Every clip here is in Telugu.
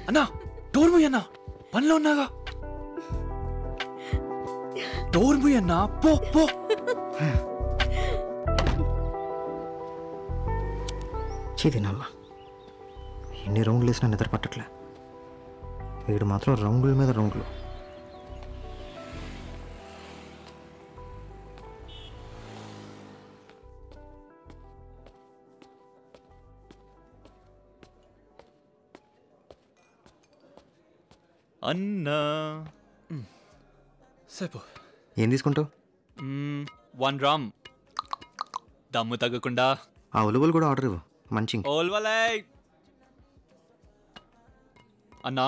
అన్నా డోర్ మూయ్ అన్నా, పనిలో ఉన్నాగా. డోర్ మూయ్ అన్నా, పో పో. చీదినమ్మా, ఎన్ని రౌండ్లు వేసినా నిద్ర పట్టట్లే. వీడు మాత్రం రౌండ్ల మీద రౌండ్లు. అన్నా సేపు ఏం తీసుకుంటావు? 1 గ్రామ్ దమ్ము తగ్గకుండా. ఆ ఉలువలు కూడా ఆర్డర్ ఇవ్వు. మంచి అన్నా,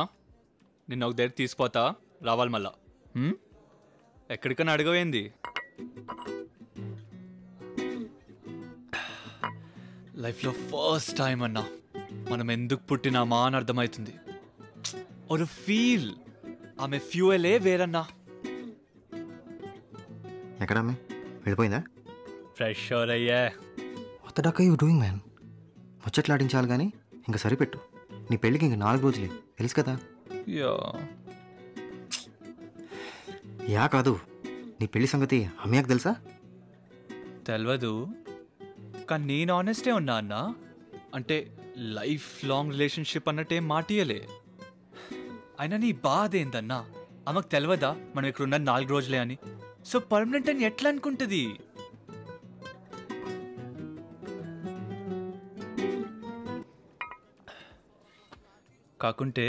నిన్న ఒక దగ్గర తీసిపోతా, రావాలి మళ్ళా. ఎక్కడికన్నా అడగవేంది? లైఫ్లో ఫస్ట్ టైం అన్నా మనం ఎందుకు పుట్టినామా అని అర్థమవుతుంది. ఒక ఫీల్, ఆమె ఫ్యూయలే వేరన్నా. ఎక్కడ ఆమె వెళ్ళిపోయిందా? ఫ్రెష్ అయ్యా. What the duck are you doing man? ముచ్చట్లాడించాలి కానీ ఇంకా సరిపెట్టు. నీ పెళ్ళికి ఇంక 4 రోజులే, తెలుసు కదా. యా కాదు, నీ పెళ్లి సంగతి అమ్మయ్యకు తెలుసా? తెలియదు, కానీ నేను ఆనెస్టే ఉన్నా అన్న. అంటే లైఫ్ లాంగ్ రిలేషన్షిప్ అన్నట్టేం మాటియలే. అయినా నీ బాధ ఏందన్నా? ఆమెకు తెలియదా మనం ఇక్కడ ఉన్న 4 రోజులే అని? సో పర్మనెంట్ అని ఎట్లా అనుకుంటుంది? కాకుంటే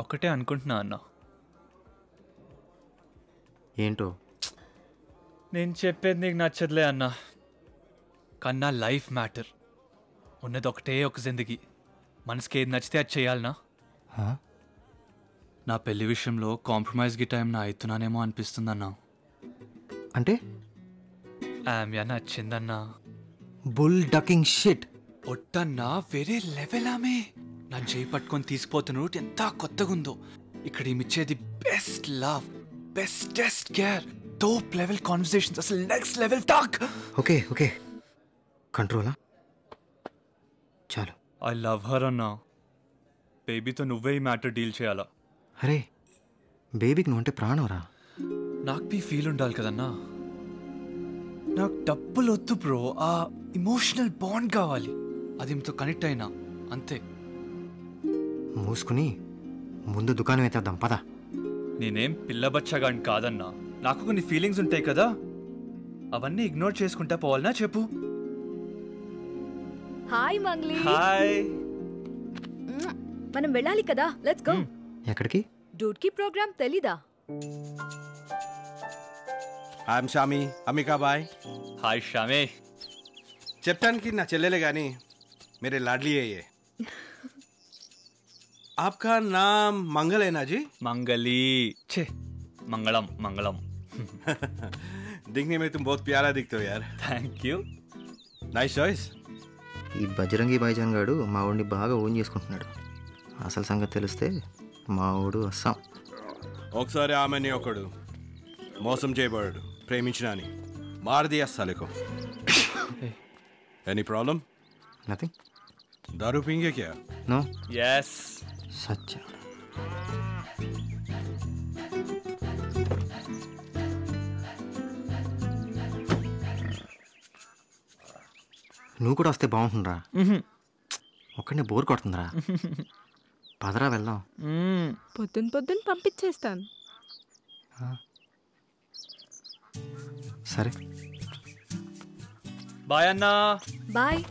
ఒకటే అనుకుంటున్నా అన్న. ఏంటో? నేను చెప్పేది నీకు నచ్చదులే అన్నా, కన్నా లైఫ్ మ్యాటర్. ఉన్నది ఒకటే ఒక జిందగీ, మనసుకి ఏది నచ్చితే అది చేయాలనా? నా పెళ్లి విషయంలో కాంప్రమైజ్కి టైం నా అవుతున్నానేమో అనిపిస్తుందన్నా. అంటే ఆమె నచ్చిందన్నా. Bull డకింగ్ shit. ఒట్టన్నా వేరే లెవెల్. ఆమె నా చేయి పట్టుకొని తీసుకుపోతున్న రూట్ ఎంత కొత్తగా ఉందో. ఇక్కడ ఏమిచ్చేది best love, bestest care, top level conversations, అసలు next level talk. Okay okay, కంట్రోలా? చాలు. ఐ లవ్ హర్ అన్నా. బేబీతో నువ్వే ఈ మ్యాటర్ డీల్ చేయాలా? అరే, బేబీకి నువ్వు అంటే ప్రాణంరా. నాకు బీ ఫీల్ ఉండాలి కదన్నా. నాకు డబ్బులు వద్దు బ్రో, ఆ ఇమోషనల్ బాండ్ కావాలి. అది మీతో కనెక్ట్ అయినా అంతే. మూసుకుని ముందు దుకాణం ఎత్తేద్దాం పద. నేనేం పిల్లబచ్చగాని కాదన్నా, నాకు కొన్ని ఫీలింగ్స్ ఉంటాయి కదా, అవన్నీ ఇగ్నోర్ చేసుకుంటా పోవాలనా చెప్పు. హాయ్ మంగ్లీ. హాయ్. మనం వెళ్ళాలి కదా, లెట్స్ గో. ఎక్కడికి? డూడ్కి ప్రోగ్రామ్ తెలీదా? ఐఎమ్ షామి, అమికాబాయ్. హాయ్ షామే. చెప్పడానికి నా చెల్లెలే కానీ मेरे लाडली है ये. आपका नाम मंगल है ना जी? मंगली. छे, मंगलम मंगलम. दिखने में तुम बहुत प्यारा दिखते हो यार. Thank you. Nice choice. ఈ బజరంగి భాయిజాన్ గాడు మా ఊడిని బాగా ఓన్ చేసుకుంటున్నాడు. అసలు సంగతి తెలిస్తే మా ఊడు అస్సాం. ఒకసారి ఆమెని ఒకడు మోసం చేయబడాడు, ప్రేమించిన అని మారది అస్సాలేకో. Any problem? నథింగ్. दारू पीएंगे क्या? नो. यस. सच. నువ్వు కూడా వస్తే బాగుంటుందిరా. ఒక్కడనే బోర్ కొడుతుందిరా. పదరా వెళ్దాం. పొద్దున్న పంపించేస్తాను. సరే బాయ్ అన్నా. బాయ్.